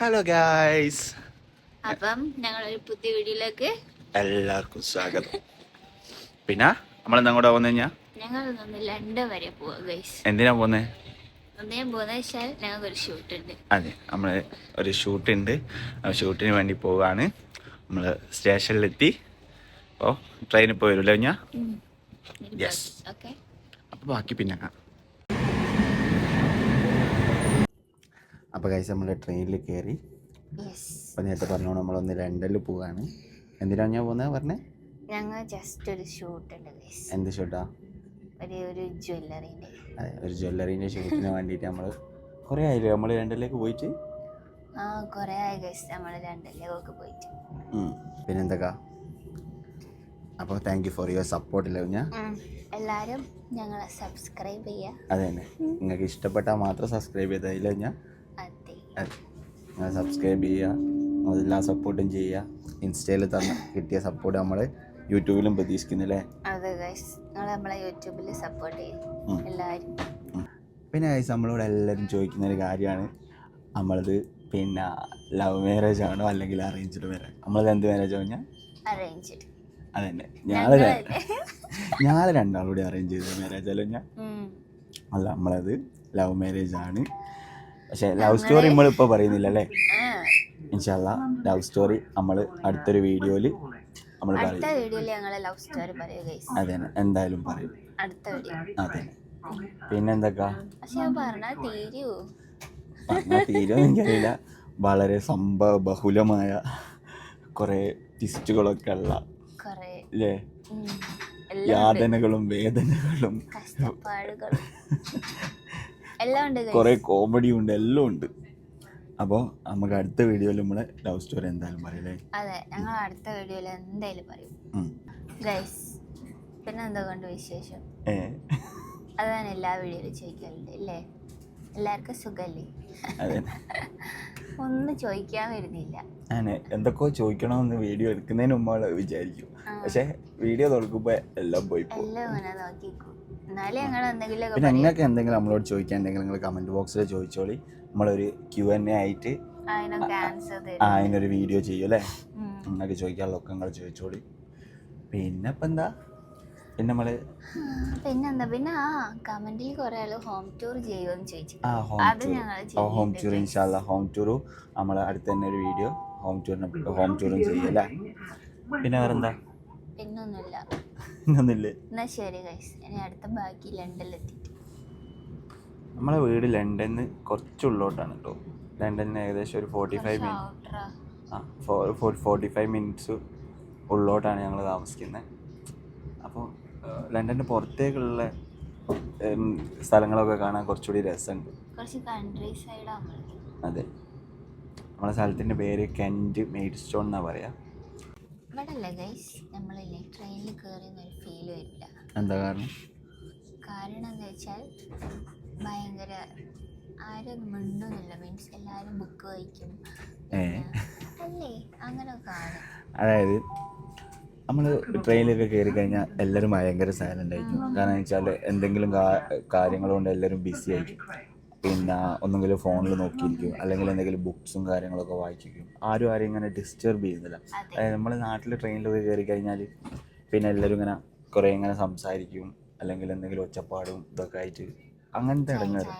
Hello guys, അപ്പം ഞങ്ങളൊരു പുതിയ വീഡിയോയിലേക്ക് എല്ലാവർക്കും സ്വാഗതം. പിന്നെ നമ്മളെന്താ കൂടെ പോകുന്ന കഴിഞ്ഞാൽ ഞങ്ങൾ ഒന്ന് ലണ്ടൻ വരെ പോവാ ഗൈസ്. എന്തിനാ പോകുന്നത്? ഒന്നേ പോകുന്ന വെച്ചാൽ ഞങ്ങൾക്കൊരു ഷൂട്ട് ഉണ്ട്. അതെ, നമ്മൾ ഒരു ഷൂട്ടുണ്ട്. ആ ഷൂട്ടിന് വേണ്ടി പോവുകയാണ്. നമ്മൾ സ്റ്റേഷനിലെത്തി. അപ്പോൾ ട്രെയിനിൽ പോയി വരുമല്ലോ ഞാൻ. യെസ്. ഓക്കെ, അപ്പോൾ ബാക്കി പിന്നെ. അപ്പോൾ ഗൈസ്, നമ്മൾ ട്രെയിനിൽ കയറി. അപ്പോൾ നേരത്തെ പറഞ്ഞോളൂ, നമ്മളൊന്ന് ലണ്ടനിൽ പോവുകയാണ്. എന്തിനാണ് ഞാൻ പോകുന്നത് പറഞ്ഞേ? ഞങ്ങൾ ജസ്റ്റ് ഒരു ഷൂട്ട് ഉണ്ട് ഗൈസ്. എന്ത് ഷൂട്ടാ? ഒരു ജ്വല്ലറിൻ്റെ. അതെ, ഒരു ജ്വല്ലറീൻ്റെ ഷൂട്ടിന് വേണ്ടിയിട്ട് നമ്മൾ കുറേ ആയില്ലേ നമ്മൾ ലണ്ടനിലേക്ക് പോയിട്ട്? കുറേ ആയി ഗൈസ് നമ്മൾ ലണ്ടനിലേക്ക് പോയിട്ട്. പിന്നെന്തൊക്കെ? അപ്പോൾ താങ്ക് യു ഫോർ യുവർ സപ്പോർട്ടില്ല ഞാൻ. എല്ലാവരും ഞങ്ങളെ സബ്സ്ക്രൈബ് ചെയ്യുക. അതെ തന്നെ, നിങ്ങൾക്ക് ഇഷ്ടപ്പെട്ടാൽ മാത്രം സബ്സ്ക്രൈബ് ചെയ്താൽ ഞാൻ. അതെ, നിങ്ങൾ സബ്സ്ക്രൈബ് ചെയ്യുക, എല്ലാ സപ്പോർട്ടും ചെയ്യുക. ഇൻസ്റ്റയിൽ തന്ന കിട്ടിയ സപ്പോർട്ട് നമ്മൾ യൂട്യൂബിലും പ്രതീക്ഷിക്കുന്നില്ലേ? അതെ ഗൈസ്, നിങ്ങൾ നമ്മളെ യൂട്യൂബിൽ സപ്പോർട്ട് ചെയ്യും എല്ലാവരും. പിന്നെ ഗൈസ്, നമ്മളോട് എല്ലാവരും ചോദിക്കുന്നൊരു കാര്യമാണ്, നമ്മളത് പിന്നെ ലവ് മാരേജ് ആണോ അല്ലെങ്കിൽ അറേഞ്ച്ഡ് മാരേജ്? നമ്മളത് എന്ത് മാരേജ് ആണോ? ഞാൻ അറേഞ്ച്ഡ്. അതന്നെ, ഞാൻ രണ്ടാളൂടെ അറേഞ്ച് ചെയ്ത മാരേജ് അല്ലോ ഞാൻ. അല്ല, നമ്മളത് ലവ് മാരേജ് ആണ്. പക്ഷെ ലവ് സ്റ്റോറി നമ്മളിപ്പോൾ പറയുന്നില്ല അല്ലേ? ഇൻഷാ അല്ലാ ലവ് സ്റ്റോറി നമ്മൾ അടുത്തൊരു വീഡിയോയിൽ നമ്മൾ പറയും. അതെ, എന്തായാലും പറയും. അതെ, പിന്നെന്തൊക്കെ പറഞ്ഞാൽ തീരുമെന്ന് എനിക്കറിയില്ല. വളരെ സംഭവ ബഹുലമായ കുറേ ട്വിസ്റ്റുകളൊക്കെ ഉള്ള അല്ലേ, യാതനകളും വേദനകളും കുറേ കോമഡിയും ഉണ്ട്, എല്ലാം ഉണ്ട്. അപ്പോൾ നമുക്ക് അടുത്ത വീഡിയോയിൽ നമ്മളെ ലവ് സ്റ്റോറി എന്തായാലും പറയല്ലേ? അതെ, ഞങ്ങൾ അടുത്ത വീഡിയോയിൽ എന്തായാലും പറയും ഗൈസ്. പിന്നെ എന്തൊക്കെയുണ്ട് വിശേഷം? അതാണ് എല്ലാ വീഡിയോയിലും ചോദിക്കാറുണ്ട് അല്ലേ? എല്ലാവർക്കും സുഖമല്ലേ? അതെ, ഒന്നും ചോദിക്കാൻ വരുന്നില്ല. അങ്ങനെ എന്തൊക്കെയോ ചോദിക്കണമെന്ന് വീഡിയോ എടുക്കുന്നതിന് മുമ്പ് വിചാരിക്കും, പക്ഷെ വീഡിയോ തുറക്കുമ്പോൾ എല്ലാം പോയി പോകും. എല്ലാം ഇങ്ങനെ നോക്കിക്കും. എന്നാലും ഞങ്ങൾ എന്തെങ്കിലും പിന്നെ നിങ്ങൾക്ക് എന്തെങ്കിലും നമ്മളോട് ചോദിക്കാനുണ്ടെങ്കിൽ നിങ്ങൾ കമൻറ്റ് ബോക്സിൽ ചോദിച്ചോളി. നമ്മളൊരു Q&A ആയിട്ട് അതിനൊരു വീഡിയോ ചെയ്യും അല്ലേ? നിങ്ങൾക്ക് ചോദിക്കാനുള്ളതൊക്കെ നിങ്ങൾ ചോദിച്ചോളി. പിന്നെ ഇപ്പം എന്താ, പിന്നെ നമ്മൾ പിന്നെ കമന്റിൽ കുറേ ആൾ ഹോം ടൂർ ചെയ്യുമെന്ന് ചോദിച്ചു. ഹോം ടൂർ ഇൻഷാ അല്ലാ, ഹോം ടൂറും നമ്മൾ അടുത്ത് തന്നെ ഒരു വീഡിയോ ഹോം ടൂറും ചെയ്യും അല്ലേ? പിന്നെ വേറെന്താ? പിന്നൊന്നുമില്ലേ? എന്നാ ശരി ഗൈസ്, ഇനി അടുത്ത ബാക്കി ലണ്ടനിലെത്തിയിട്ട്. നമ്മളെ വീട് ലണ്ടനിൽ കുറച്ച് ഉള്ളോട്ടാണ് കേട്ടോ. ലണ്ടനിൽ ഏകദേശം ഒരു 45 മിനിറ്റ്സ് ഉള്ളോട്ടാണ് ഞങ്ങൾ താമസിക്കുന്നത്. അപ്പോൾ ലണ്ടൻ്റെ പുറത്തേക്കുള്ള സ്ഥലങ്ങളൊക്കെ കാണാൻ കുറച്ചുകൂടി രസമുണ്ട്. അതെ, നമ്മളെ സ്ഥലത്തിൻ്റെ പേര് കെൻറ്റ് മെയ്ഡ്സ്റ്റോൺ എന്നാണ് പറയുക. ട്രെയിനിൽ കയറിയൊരു ഫീൽ വരില്ല. എന്താ കാരണം? എന്താ വെച്ചാൽ ഭയങ്കര ആരും മിണ്ടുന്നില്ല. മീൻസ് എല്ലാവരും ബുക്ക് വായിക്കും അല്ലേ, അങ്ങനെയൊക്കെ ആണ്. അതായത് നമ്മൾ ട്രെയിനിലൊക്കെ കയറി കഴിഞ്ഞാൽ എല്ലാവരും ഭയങ്കര സൈലൻ്റ് ആയിരിക്കും. കാരണം വെച്ചാൽ എന്തെങ്കിലും കാര്യങ്ങൾ കൊണ്ട് എല്ലാവരും ബിസി ആയിരിക്കും. പിന്നെ ഒന്നെങ്കിലും ഫോണിൽ നോക്കിയിരിക്കും, അല്ലെങ്കിൽ എന്തെങ്കിലും ബുക്സും കാര്യങ്ങളൊക്കെ വായിച്ചിരിക്കും. ആരും ഇങ്ങനെ ഡിസ്റ്റർബ് ചെയ്യുന്നില്ല. അതായത് നമ്മുടെ നാട്ടിൽ ട്രെയിനിലൊക്കെ കയറി കഴിഞ്ഞാൽ പിന്നെ എല്ലാവരും ഇങ്ങനെ കുറേ ഇങ്ങനെ സംസാരിക്കും, അല്ലെങ്കിൽ എന്തെങ്കിലും ഒച്ചപ്പാടും ഇതൊക്കെ ആയിട്ട് അങ്ങനത്തെ ഇടങ്ങേറ്.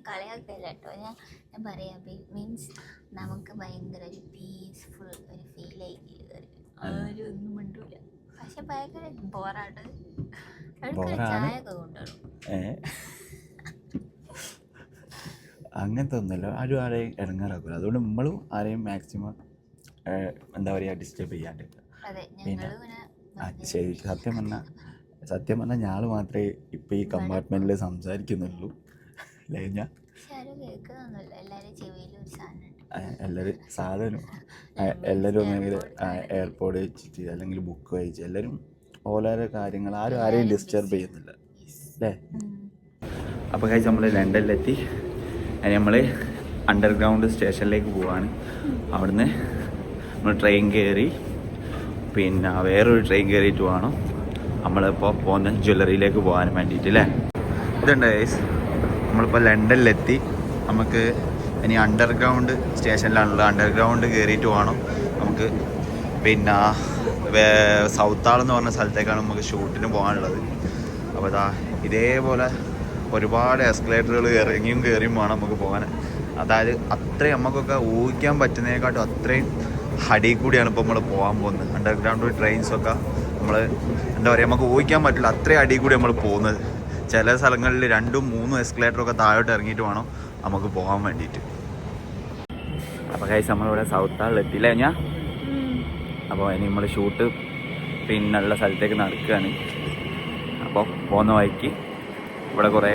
കളിയാക്കല്ല കേട്ടോ, ഞാൻ പറയാം. മീൻസ് നമുക്ക് ഭയങ്കര ഒരു പീസ്ഫുൾ ഒരു ഫീൽ ആയിരിക്കും. ആരും ഒന്നും മിണ്ടൂല, പക്ഷെ ഭയങ്കര ബോറാണ്. ചായ ഒക്കെ കൊണ്ടുവരും. അങ്ങനത്തെ ഒന്നുമില്ല, ആരെയും ഇടങ്ങാറാക്കില്ല. അതുകൊണ്ട് നമ്മളും ആരെയും മാക്സിമം എന്താ പറയുക ഡിസ്റ്റർബ് ചെയ്യാണ്ട്. പിന്നെ ശരി, സത്യം പറഞ്ഞാൽ ഞാൻ മാത്രമേ ഇപ്പം ഈ കമ്പാർട്ട്മെൻറ്റിൽ സംസാരിക്കുന്നുള്ളൂ. എല്ലാവരും എല്ലാവരും ഒന്നെങ്കിൽ എയർപോർട്ട് വെച്ചിട്ട് അല്ലെങ്കിൽ ബുക്ക് വായിച്ച് എല്ലാവരും ഓരോരോ കാര്യങ്ങൾ, ആരെയും ഡിസ്റ്റർബ് ചെയ്യുന്നില്ല അല്ലേ? അപ്പോൾ കഴിച്ച് നമ്മൾ ലണ്ടനിലെത്തി. നമ്മൾ അണ്ടർഗ്രൗണ്ട് സ്റ്റേഷനിലേക്ക് പോവാണ്. അവിടുന്ന് നമ്മൾ ട്രെയിൻ കയറി, പിന്നെ വേറൊരു ട്രെയിൻ കയറിയിട്ട് വേണം നമ്മളിപ്പോൾ പോകുന്ന ജ്വല്ലറിയിലേക്ക് പോകാൻ വേണ്ടിയിട്ട് അല്ലേ? ഇതുണ്ട് ഗൈസ്, നമ്മളിപ്പോൾ ലണ്ടനിലെത്തി. നമുക്ക് ഇനി അണ്ടർഗ്രൗണ്ട് സ്റ്റേഷനിലാണുള്ളത്. അണ്ടർഗ്രൗണ്ട് കയറിയിട്ട് വേണം നമുക്ക് പിന്നെ സൗത്താളെന്ന് പറഞ്ഞ സ്ഥലത്തേക്കാണ് നമുക്ക് ഷൂട്ടിന് പോകാനുള്ളത്. അപ്പോൾ ഇതാ ഇതേപോലെ ഒരുപാട് എസ്കലേറ്ററുകൾ ഇറങ്ങിയും കയറിയും വേണം നമുക്ക് പോകാൻ. അതായത് അത്രയും നമുക്കൊക്കെ ഊഹിക്കാൻ പറ്റുന്നതിനെക്കാട്ടും അത്രയും അടിയിൽ കൂടിയാണ് ഇപ്പോൾ നമ്മൾ പോകാൻ പോകുന്നത്. അണ്ടർഗ്രൗണ്ട് ട്രെയിൻസൊക്കെ നമ്മൾ എന്താ പറയുക, നമുക്ക് ഊഹിക്കാൻ പറ്റില്ല അത്രയും അടിയിൽ കൂടി നമ്മൾ പോകുന്നത്. ചില സ്ഥലങ്ങളിൽ 2-3 എസ്കലേറ്ററൊക്കെ താഴോട്ട് ഇറങ്ങിയിട്ട് വേണം നമുക്ക് പോകാൻ വേണ്ടിയിട്ട്. അപ്പോൾ ഗൈസ് നമ്മളിവിടെ സൗത്താളിൽ എത്തിയില്ലേ ഞാൻ. അപ്പോൾ ഇനി നമ്മൾ ഷൂട്ട് പിന്നുള്ള സ്ഥലത്തേക്ക് നടക്കുകയാണ്. അപ്പോൾ പോകുന്ന വഴിക്ക് ഇവിടെ കുറേ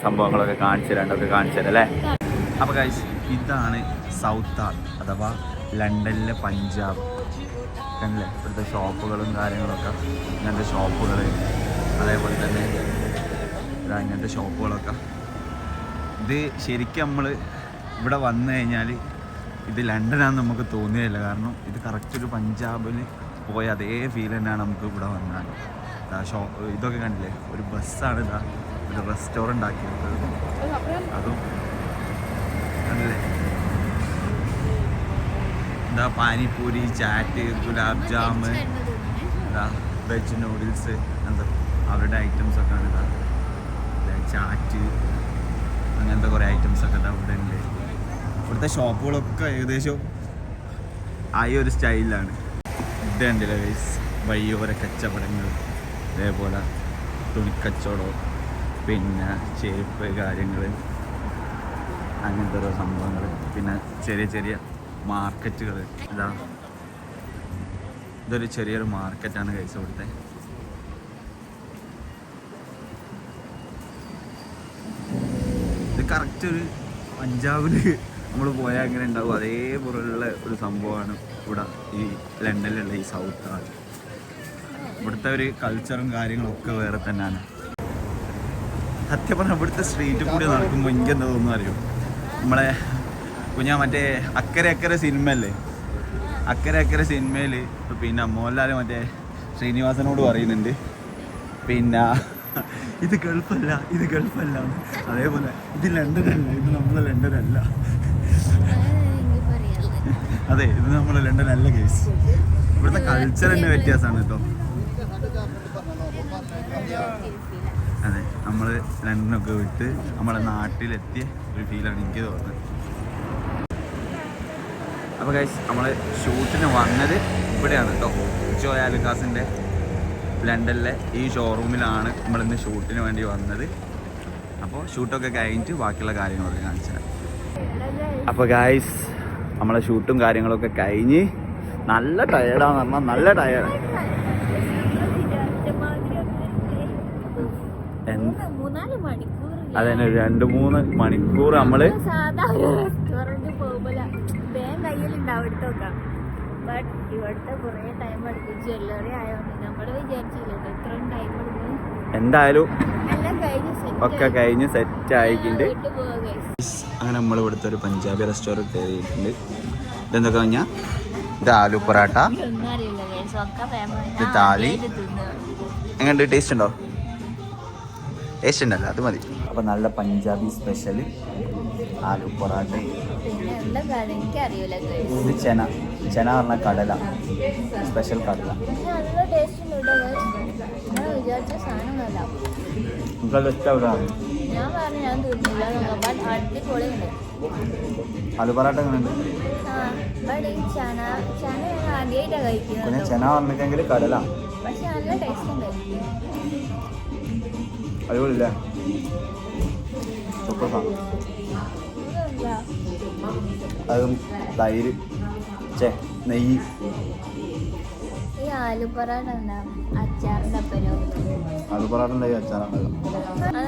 സംഭവങ്ങളൊക്കെ കാണിച്ചു തരാം അല്ലേ. അപ്പോൾ ഗൈസ് ഇതാണ് സൗത്താൾ അഥവാ ലണ്ടനിലെ പഞ്ചാബ്. കണ്ടില്ലേ ഇവിടുത്തെ ഷോപ്പുകളും കാര്യങ്ങളൊക്കെ, ഇങ്ങനത്തെ ഷോപ്പുകൾ, അതേപോലെ തന്നെ ഇതാ ഇങ്ങനത്തെ ഷോപ്പുകളൊക്കെ. ഇത് ശരിക്കും നമ്മൾ ഇവിടെ വന്നു കഴിഞ്ഞാൽ ഇത് ലണ്ടനാണെന്ന് നമുക്ക് തോന്നുകയില്ല. കാരണം ഇത് കറക്റ്റ് ഒരു പഞ്ചാബിൽ പോയ അതേ ഫീൽ തന്നെയാണ് നമുക്ക് ഇവിടെ വന്നാൽ. ഇതൊക്കെ കണ്ടില്ലേ, ഒരു ബസ്സാണ് ഇതാ ഒരു റെസ്റ്റോറൻ്റ് ആക്കിയിട്ടുള്ളത്. അതും കണ്ടില്ലേ, എന്താ പാനിപ്പൂരി, ചാറ്റ്, ഗുലാബ് ജാമ്, ഇതാ വെജ് നൂഡിൽസ്, എന്താ അവരുടെ ഐറ്റംസൊക്കെ ആണ്. ഇതാ ചാറ്റ്, അങ്ങനത്തെ കുറേ ഐറ്റംസൊക്കെ ഇതാ ഇവിടെ ഉണ്ട്. ഇവിടുത്തെ ഷോപ്പുകളൊക്കെ ഏകദേശം ആ ഒരു സ്റ്റൈലിലാണ്. ഇത് കണ്ടില്ല ഗൈസ്, വഴിയോര കച്ചവടങ്ങൾ, അതേപോലെ തുണിക്കച്ചവടം, പിന്നെ ചെരുപ്പ് കാര്യങ്ങൾ, അങ്ങനത്തെ ഓരോ സംഭവങ്ങൾ, പിന്നെ ചെറിയ ചെറിയ മാർക്കറ്റുകൾ. ഇതൊരു ചെറിയൊരു മാർക്കറ്റാണ് ഗൈസ് ഇവിടുത്തെ. ഇത് കറക്റ്റ് ഒരു പഞ്ചാബിൽ നമ്മൾ പോയാൽ എങ്ങനെ ഉണ്ടാവും അതേപോലുള്ള ഒരു സംഭവമാണ് ഇവിടെ ഈ ലണ്ടനിലുള്ള ഈ സൗത്ത് ആൾ. ഇവിടുത്തെ ഒരു കൾച്ചറും കാര്യങ്ങളൊക്കെ വേറെ തന്നെയാണ്. സത്യം പറഞ്ഞാൽ ഇവിടുത്തെ സ്ട്രീറ്റിൽ കൂടി നടക്കുമ്പോൾ എനിക്ക് എന്താ തോന്നുന്നു അറിയോ, നമ്മളെ ഞാൻ മറ്റേ അക്കരെ സിനിമയല്ലേ, അക്കരെ സിനിമയിൽ പിന്നെ മോഹൻലാൽ മറ്റേ ശ്രീനിവാസനോട് പറയുന്നുണ്ട് പിന്നെ ഇത് ഗൾഫല്ല അതേപോലെ ഇത് ലണ്ടനല്ല, ഇത് നമ്മളെ ലണ്ടനല്ല. അതെ, ഇത് നമ്മളെ ലണ്ടനല്ല കേസ്. ഇവിടുത്തെ കൾച്ചർ തന്നെ വ്യത്യാസമാണ് കേട്ടോ. അതെ, നമ്മൾ ലണ്ടനൊക്കെ വിട്ട് നമ്മളെ നാട്ടിലെത്തിയ ഒരു ഫീലാണ് എനിക്ക് തോന്നുന്നത്. അപ്പോൾ ഗൈസ് നമ്മൾ ഷൂട്ടിന് വന്നത് ഇവിടെയാണ് കേട്ടോ, ജോയ് ആലുക്കാസിൻ്റെ ലണ്ടനിലെ ഈ ഷോറൂമിലാണ് നമ്മളിന്ന് ഷൂട്ടിന് വേണ്ടി വന്നത്. അപ്പോൾ ഷൂട്ടൊക്കെ കഴിഞ്ഞിട്ട് ബാക്കിയുള്ള കാര്യങ്ങളൊക്കെ കാണിച്ചു തരാം. അപ്പോൾ ഗൈസ് നമ്മളെ ഷൂട്ടും കാര്യങ്ങളൊക്കെ കഴിഞ്ഞ് നല്ല ടയേർഡാന്ന് പറഞ്ഞാൽ നല്ല ടയേർഡ്. അതന്നെ 2-3 മണിക്കൂർ നമ്മള് എന്തായാലും ഒക്കെ കഴിഞ്ഞ് സെറ്റ് ആയിട്ടുണ്ട്. അങ്ങനെ നമ്മൾ ഇവിടുത്തെ ഒരു പഞ്ചാബി റെസ്റ്റോറൻറ്റ് കയറിയിട്ടുണ്ട്. ഇതെന്തൊക്കെ കഴിഞ്ഞാൽ ഇത് ആലു പൊറാട്ട, ഇത് താലി. എങ്ങനെയുണ്ട്, ടേസ്റ്റ് ഉണ്ടോ? ടേസ്റ്റ് ഉണ്ടല്ലോ, അത് മതി. അപ്പം നല്ല പഞ്ചാബി സ്പെഷ്യൽ ആലു പൊറാട്ട. ഇത് ചെന പറഞ്ഞ കടല, സ്പെഷ്യൽ കടല. നിങ്ങൾക്കത് ഇഷ്ടമാണ്? ആലു പൊറാട്ട എങ്ങനെയുണ്ട്? പിന്നെ ചെന പറഞ്ഞിട്ടെങ്കിൽ കടല അടിപൊളിയില്ലേ, സൂപ്പർ സാധനം. അതും തൈര്, നെയ്യ്. ആലു പൊറാട്ട അച്ചാറിന്റെ ആലു പൊറാട്ട നെയ്യ് അച്ചാറുണ്ടല്ലോ,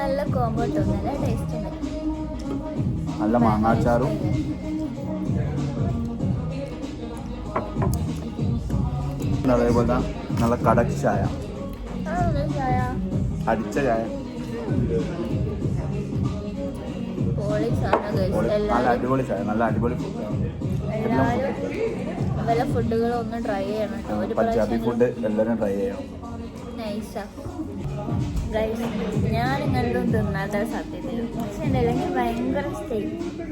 നല്ല കോമ്പോ, നല്ല ടേസ്റ്റ് ഉണ്ട്. നല്ല മാങ്ങാച്ചാറും അതേപോലെ നല്ല കടക് ചായ, അടിച്ച ചായ, നല്ല അടിപൊളി ചായ, നല്ല അടിപൊളി ഫുഡ്. ഫുഡുകളൊന്നും ട്രൈ ചെയ്യണം, പഞ്ചാബി ഫുഡ് എല്ലാവരും ട്രൈ ചെയ്യണം. ഞാൻ ഇങ്ങനൊന്നും തിന്നാത്ത സത്യത്തിൽ പക്ഷെ അല്ലെങ്കിൽ ഭയങ്കര ടേസ്റ്റ്.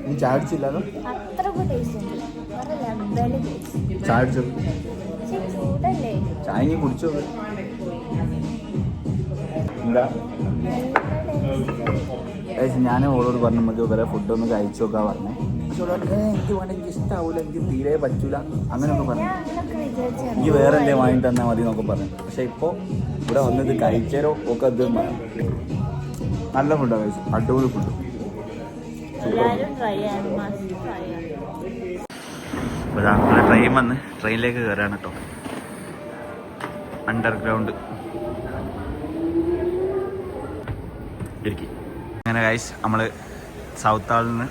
നീ ചാടിച്ചില്ലാലോ? അത്രക്ക് ടേസ്റ്റ് ഉണ്ട്. വേറെ ലെവല് ടേസ്റ്റ്. ചാടിച്ചു. പക്ഷെ ചൂടല്ലേ? ചായ നീ കുടിച്ചോ? എന്താ ഞാൻ ഓളോട് പറഞ്ഞു നമുക്ക് വേറെ ഫുഡൊന്ന് കഴിച്ചു നോക്കാൻ പറഞ്ഞേ. പക്ഷെ എനിക്ക് വേണ്ട, എനിക്ക് ഇഷ്ടാവൂല, എനിക്ക് തീരെ പറ്റൂല അങ്ങനെയൊക്കെ പറഞ്ഞു. എനിക്ക് വേറെ എന്തേ വാങ്ങി തന്നാൽ മതി എന്നൊക്കെ പറഞ്ഞു. പക്ഷെ ഇപ്പോൾ ഇവിടെ വന്നത് കഴിച്ചാലോ ഒക്കെ അത് നല്ല ഫുഡാണ് കഴിച്ചു. അടിപൊളി ഫുഡ്. ട്രെയിൻ വന്ന് ട്രെയിനിലേക്ക് കയറാണ് കേട്ടോ. അണ്ടർഗ്രൗണ്ട് ഇടുക്കി. അങ്ങനെ ഗൈസ് നമ്മൾ സൗത്ത് ഹാളിൽ നിന്ന്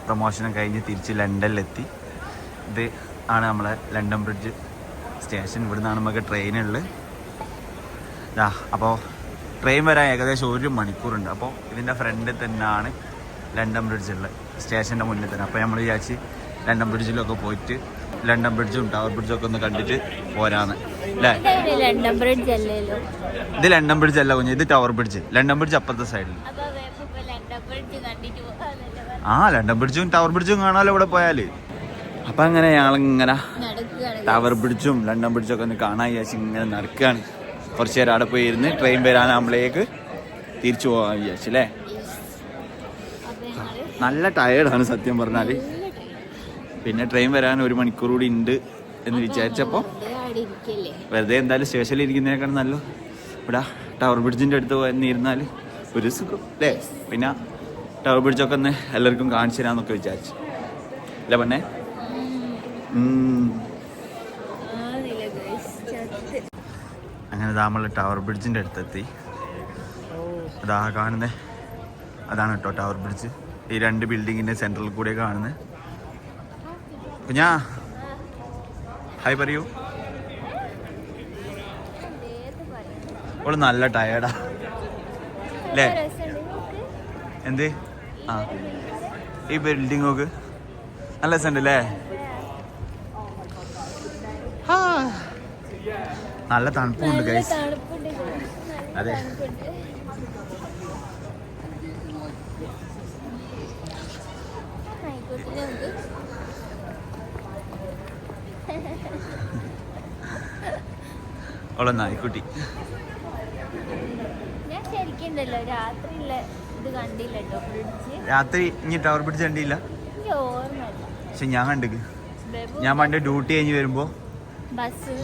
പ്രൊമോഷനും കഴിഞ്ഞ് തിരിച്ച് ലണ്ടനിലെത്തി. ഇത് ആണ് നമ്മളെ ലണ്ടൻ ബ്രിഡ്ജ് സ്റ്റേഷൻ. ഇവിടെ നിന്നാണ് നമുക്ക് ട്രെയിനുള്ളത്. അപ്പോൾ ട്രെയിൻ വരാൻ ഏകദേശം 1 മണിക്കൂറുണ്ട്. അപ്പോൾ ഇതിൻ്റെ ഫ്രണ്ടിൽ തന്നെയാണ് ലണ്ടൻ ബ്രിഡ്ജ് ഉള്ളത്, സ്റ്റേഷൻ്റെ മുന്നിൽ തന്നെ. അപ്പോൾ നമ്മൾ വിചാരിച്ച് ലണ്ടൻ ബ്രിഡ്ജിലൊക്കെ പോയിട്ട് ലണ്ടൻ ബ്രിഡ്ജും ടവർ ബ്രിഡ്ജും ഒക്കെ ഒന്ന് കണ്ടിട്ട് പോരാന്ന് അല്ലേ? ലണ്ടൻ ബ്രിഡ്ജ് അല്ലല്ലോ ഇത്. ലണ്ടൻ ബ്രിഡ്ജ് അല്ല കുഞ്ഞ്, ഇത് ടവർ ബ്രിഡ്ജ്. ലണ്ടൻ ബ്രിഡ്ജ് അപ്പുറത്തെ സൈഡിൽ. ആ ലണ്ടൻ ബ്രിഡ്ജും ടവർ ബ്രിഡ്ജും കാണാമല്ലോ ഇവിടെ പോയാൽ. അപ്പം അങ്ങനെ ഞങ്ങളിങ്ങനെ ടവർ ബ്രിഡ്ജും ലണ്ടൻ ബ്രിഡ്ജും ഒക്കെ ഒന്ന് കാണാൻ വിചാരിച്ച് ഇങ്ങനെ നടക്കുകയാണ്. കുറച്ച് നേരം അവിടെ പോയി ഇരുന്ന് ട്രെയിൻ വരാനാകുമ്പോഴേക്ക് തിരിച്ചു പോകാൻ വിചാരിച്ചു അല്ലേ? നല്ല ടയേർഡാണ് സത്യം പറഞ്ഞാൽ. പിന്നെ ട്രെയിൻ വരാൻ 1 മണിക്കൂർ കൂടി ഉണ്ട് എന്ന് വിചാരിച്ചപ്പോൾ വെറുതെ എന്തായാലും സ്റ്റേഷനിൽ ഇരിക്കുന്നതിനേക്കാളും നല്ല ഇവിടെ ടവർ ബ്രിഡ്ജിൻ്റെ അടുത്ത് പോയിരുന്നാൽ ഒരു സുഖം അല്ലേ? പിന്നെ ടവർ ബ്രിഡ്ജൊക്കെ ഒന്ന് എല്ലാവർക്കും കാണിച്ചു തരാമെന്നൊക്കെ വിചാരിച്ചു അല്ലേ പെണ്ണേ? അങ്ങനെ നമ്മൾ ടവർ ബ്രിഡ്ജിൻ്റെ അടുത്തെത്തി. അതാ കാണുന്നത്, അതാണ് കേട്ടോ ടവർ ബ്രിഡ്ജ്. ഈ 2 ബിൽഡിങ്ങിൻ്റെ സെൻട്രൽ കൂടെ കാണുന്നത്. കുഞ്ഞാ ഹായ് പറയൂ. അവള് നല്ല ടയേർഡാ അല്ലേ? എന്ത്? ആ ഈ ബിൽഡിംഗ് നോക്ക്, നല്ല രസമുണ്ട് അല്ലേ? നല്ല തണുപ്പുണ്ട് ഗൈസ്. അതെ, അവളെ നായ്ക്കുട്ടി. രാത്രി ഇനി ടവർ ബ്രിഡ്ജ് കണ്ടില്ല. പക്ഷെ ഞാൻ കണ്ടിക്ക്. ഞാൻ പണ്ട് ഡ്യൂട്ടി കഴിഞ്ഞ് വരുമ്പോ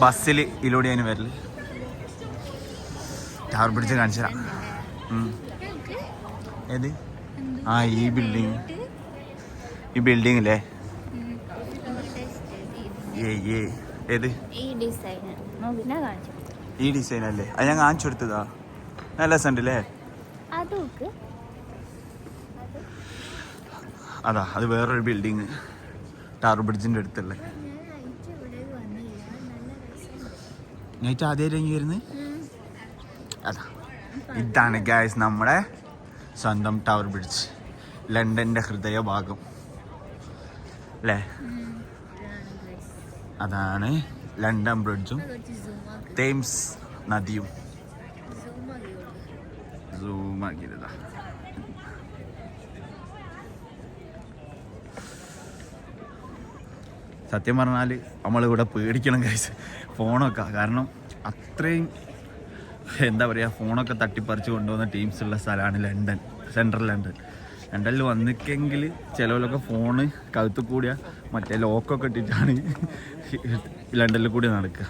ബസ്സിൽ ഇതിലൂടെ ഞാൻ വരല്. ടവർ ബ്രിഡ്ജ് കാണിച്ചു തരാം. ഏത്? ആ ഈ ബിൽഡിങ്, ഈ ബിൽഡിങ് അല്ലേ? ഏത്? ഈ ഡിസൈൻ അല്ലേ? അത് ഞാൻ കാണിച്ചു കൊടുത്തതാ. നല്ല രസമുണ്ട് അല്ലേ? അതാ അത് വേറൊരു ബിൽഡിങ് ടവർ ബ്രിഡ്ജിന്റെ അടുത്തുള്ള. നൈറ്റ് ആദ്യം ഇറങ്ങി വരുന്നത് അതാ. ഇതാണ് ഗൈസ് നമ്മുടെ സ്വന്തം ടവർ ബ്രിഡ്ജ്, ലണ്ടന്റെ ഹൃദയഭാഗം അല്ലേ? അതാണ് ലണ്ടൻ ബ്രിഡ്ജും തേംസ് നദിയും. സൂമാക്കിയതാ. സത്യം പറഞ്ഞാൽ നമ്മളിവിടെ പേടിക്കണം ഗൈസ് ഫോണൊക്കെ. കാരണം അത്രയും എന്താ പറയുക, ഫോണൊക്കെ തട്ടിപ്പറിച്ച് കൊണ്ടുപോകുന്ന ടീംസ് ഉള്ള സ്ഥലമാണ് ലണ്ടൻ, സെൻട്രൽ ലണ്ടൻ. ലണ്ടനിൽ വന്നിക്കെങ്കിൽ ചിലവിലൊക്കെ ഫോണ് കഴുത്ത് കൂടിയ മറ്റേ ലോക്കൊക്കെ ഇട്ടിട്ടാണ് ലണ്ടനിൽ കൂടി നടക്കുക.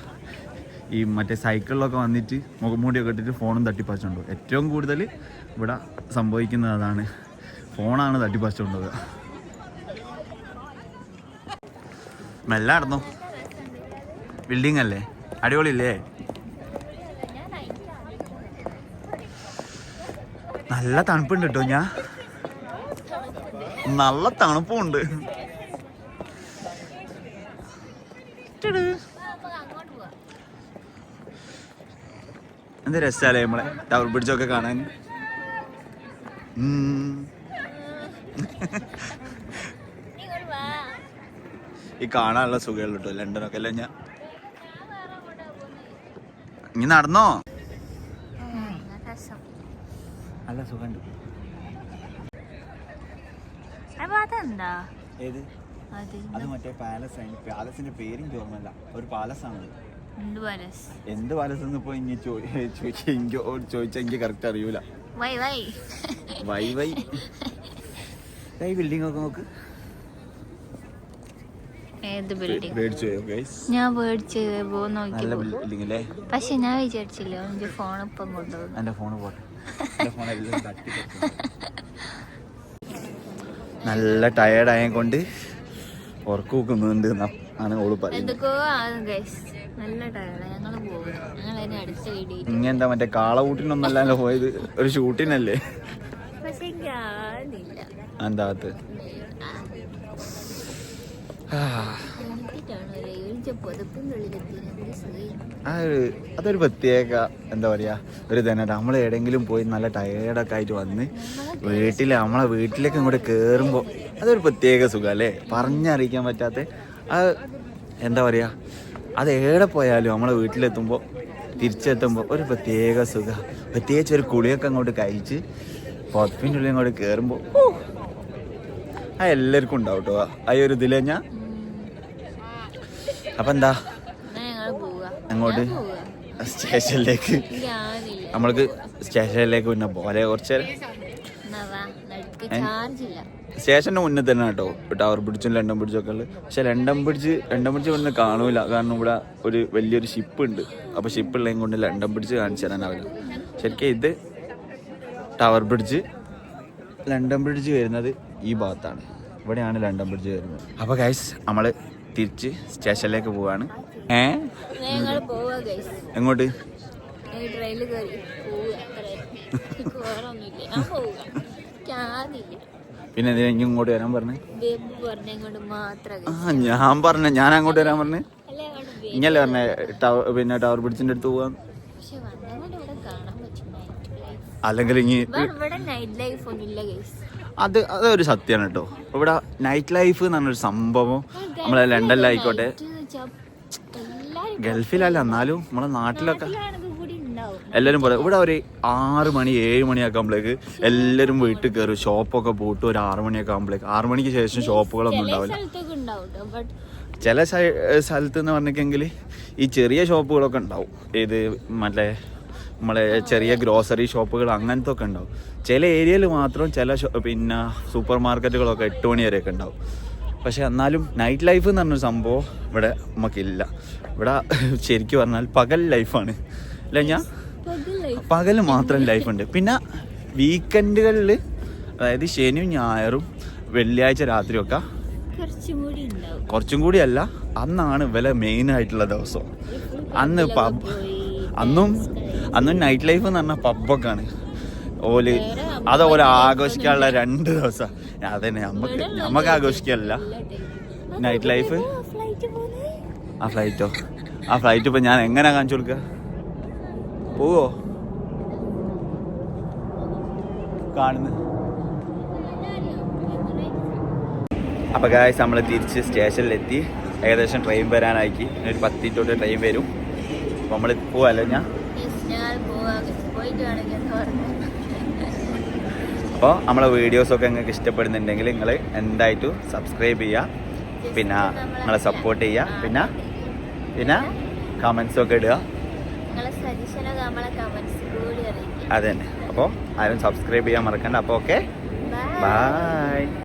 ഈ മറ്റേ സൈക്കിളിലൊക്കെ വന്നിട്ട് മുഖംമൂടിയൊക്കെ ഇട്ടിട്ട് ഫോണും തട്ടിപ്പറിച്ചുകൊണ്ടു. ഏറ്റവും കൂടുതൽ ഇവിടെ സംഭവിക്കുന്നത് അതാണ്, ഫോണാണ് തട്ടിപ്പറിച്ചുകൊണ്ടുപോകുക. മെല്ലെ നടന്നു. ബിൽഡിംഗ് അല്ലേ, അടിപൊളിയില്ലേ? നല്ല തണുപ്പുണ്ട് കേട്ടോ. ഞാൻ നല്ല തണുപ്പുണ്ട്. എന്ത് രസമല്ലേ നമ്മളെ ടവർ ബ്രിഡ്ജൊക്കെ കാണാൻ. ഈ കാണാനുള്ള സുഖമുള്ളൂ കേട്ടോ ലണ്ടനൊക്കെ അല്ലേ. ഞാൻ ഇനി നടന്നോ? സുഖമുണ്ട്. അതെന്താ ഏത്? അത് മറ്റേ പാലസ് ആണ്. പാലസിന്റെ പേരും ഓർമ്മല്ല. ഒരു പാലസാണ്. എന്ത് പാലസ് എന്ന് ഇപ്പൊ ഇനി ചോദിച്ചാൽ എനിക്ക് കറക്റ്റ് അറിയൂല. വൈ ഈ ബിൽഡിംഗ് ഒക്കെ നോക്ക്. ഞാൻ മേടിച്ച് നോക്കി, ബിൽഡിംഗ്. പക്ഷെ ഞാൻ വിചാരിച്ചില്ല എന്റെ ഫോൺ ഇപ്പം കൊണ്ടുപോകും. എന്റെ ഫോണ് പോട്ടെ. നല്ല ടയേർഡായ കൊണ്ട് ഉറക്കം നോക്കുന്നുണ്ട് ആണ് ഓള് പറയുന്നത്. ഇങ്ങെന്താ മറ്റേ കാളകൂട്ടിനൊന്നല്ലല്ലോ പോയത്, ഒരു ഷൂട്ടിനല്ലേ? എന്താ അതൊരു പ്രത്യേക എന്താ പറയാ ഒരു തന്നെ. നമ്മൾ എവിടെയെങ്കിലും പോയി നല്ല ടയേർഡൊക്കെ ആയിട്ട് വന്ന് നമ്മളെ വീട്ടിലേക്ക് ഇങ്ങോട്ട് കേറുമ്പോ അതൊരു പ്രത്യേക സുഖം അല്ലേ, പറഞ്ഞറിയിക്കാൻ പറ്റാത്ത. അത് എന്താ പറയാ, അത് എവിടെ പോയാലും നമ്മളെ വീട്ടിലെത്തുമ്പോൾ തിരിച്ചെത്തുമ്പോൾ ഒരു പ്രത്യേക സുഖം. പ്രത്യേകിച്ച് ഒരു കുളിയൊക്കെ അങ്ങോട്ട് കഴിച്ച് പുറപ്പിൻ്റെ ഉള്ളിൽ അങ്ങോട്ട് കയറുമ്പോൾ ആ എല്ലാവർക്കും ഉണ്ടാവും കേട്ടോ ആ ഒരു ഇതിൽ. ഞാൻ അപ്പം എന്താ അങ്ങോട്ട് സ്റ്റേഷനിലേക്ക്, നമ്മൾക്ക് സ്റ്റേഷനിലേക്ക് പിന്നെ പോലെ കുറച്ച് സ്റ്റേഷൻ്റെ മുന്നിൽ തന്നെ കേട്ടോ ടവർ ബ്രിഡ്ജും ലണ്ടൻ ബ്രിഡ്ജും ഒക്കെ ഉള്ളത്. പക്ഷെ ലണ്ടൻ ബ്രിഡ്ജ് ഇവിടെ കാണൂല, കാരണം ഇവിടെ ഒരു വലിയൊരു ഷിപ്പ് ഉണ്ട്. അപ്പോൾ ഷിപ്പുള്ളതും കൊണ്ട് ലണ്ടൻ ബ്രിഡ്ജ് കാണിച്ചു തരാനാവില്ല. ശരിക്കും ഇത് ടവർ ബ്രിഡ്ജ്, ലണ്ടൻ ബ്രിഡ്ജ് വരുന്നത് ഈ ഭാഗത്താണ്. ഇവിടെയാണ് ലണ്ടൻ ബ്രിഡ്ജ് വരുന്നത്. അപ്പോൾ ഗൈസ് നമ്മൾ തിരിച്ച് സ്റ്റേഷനിലേക്ക് പോവാണ്. എങ്ങോട്ട്? പിന്നെ എന്തിനാ ഇങ്ങോട്ട് വരാൻ പറഞ്ഞേ? ഞാൻ അങ്ങോട്ട് വരാൻ പറഞ്ഞേ. ഇങ്ങല്ലേ പറഞ്ഞേ പിന്നെ ടവർ ബ്രിഡ്ജിന്റെ അടുത്ത് പോവാൻ. അല്ലെങ്കിൽ അതൊരു സത്യമാണ് കേട്ടോ. ഇവിടെ നൈറ്റ് ലൈഫ് എന്ന് പറഞ്ഞൊരു സംഭവം നമ്മളെ ലണ്ടനിലായിക്കോട്ടെ, ഗൾഫിലല്ല എന്നാലും നമ്മളെ നാട്ടിലൊക്കെ എല്ലാവരും പോലെ ഇവിടെ ഒരു 6 മണി 7 മണിയൊക്കെ ആകുമ്പോഴേക്ക് എല്ലാവരും വീട്ടിൽ കയറും. ഷോപ്പൊക്കെ പൂട്ടും ഒരു 6 മണിയൊക്കെ ആകുമ്പോഴേക്ക്. 6 മണിക്ക് ശേഷം ഷോപ്പുകളൊന്നും ഉണ്ടാവില്ല. ചില സ്ഥലത്ത് എന്ന് പറഞ്ഞെങ്കിൽ ഈ ചെറിയ ഷോപ്പുകളൊക്കെ ഉണ്ടാവും. ഇത് നമ്മളെ ചെറിയ ഗ്രോസറി ഷോപ്പുകൾ അങ്ങനത്തെ ഒക്കെ ഉണ്ടാവും. ചില ഏരിയയിൽ മാത്രം ചില പിന്നെ സൂപ്പർ മാർക്കറ്റുകളൊക്കെ 8 മണി വരെയൊക്കെ ഉണ്ടാവും. പക്ഷെ എന്നാലും നൈറ്റ് ലൈഫ് എന്ന് പറഞ്ഞൊരു സംഭവം ഇവിടെ നമുക്കില്ല. ഇവിടെ ശരിക്കും പറഞ്ഞാൽ പകൽ ലൈഫാണ് അല്ല. പകൽ മാത്രം ലൈഫുണ്ട്. പിന്നെ വീക്കെൻഡുകളിൽ, അതായത് ശനിയും ഞായറും വെള്ളിയാഴ്ച രാത്രിയൊക്കെ കുറച്ചും കൂടി അല്ല, അന്നാണ് ഇവലെ മെയിൻ ആയിട്ടുള്ള ദിവസം. അന്ന് അന്നും നൈറ്റ് ലൈഫ് എന്ന് പറഞ്ഞാൽ പബ്ബൊക്കെയാണ് അതോലെ ആഘോഷിക്കാനുള്ള 2 ദിവസം. അതന്നെ നമുക്ക് ആഘോഷിക്കാനല്ല നൈറ്റ് ലൈഫ്. ആ ഫ്ലൈറ്റ് ഇപ്പൊ ഞാൻ എങ്ങനെ കാണിച്ചു കൊടുക്ക? പോവോ? കാണുന്നു. അപ്പൊ ഗായ്സ് നമ്മൾ തിരിച്ച് സ്റ്റേഷനിലെത്തി. ഏകദേശം ട്രെയിൻ വരാനാക്കി. ഒരു 10 മിനിറ്റ് ട്രെയിൻ വരും. അപ്പൊ നമ്മൾ പോവാല്ലോ. അപ്പോൾ നമ്മളെ വീഡിയോസൊക്കെ നിങ്ങൾക്ക് ഇഷ്ടപ്പെടുന്നുണ്ടെങ്കിൽ നിങ്ങൾ എന്തായിട്ടും സബ്സ്ക്രൈബ് ചെയ്യുക, പിന്നെ നിങ്ങളെ സപ്പോർട്ട് ചെയ്യുക, പിന്നെ കമൻസൊക്കെ ഇടുക. അതന്നെ. അപ്പോൾ ആരും സബ്സ്ക്രൈബ് ചെയ്യാൻ മറക്കണ്ട. അപ്പോൾ ഓക്കെ, ബൈ.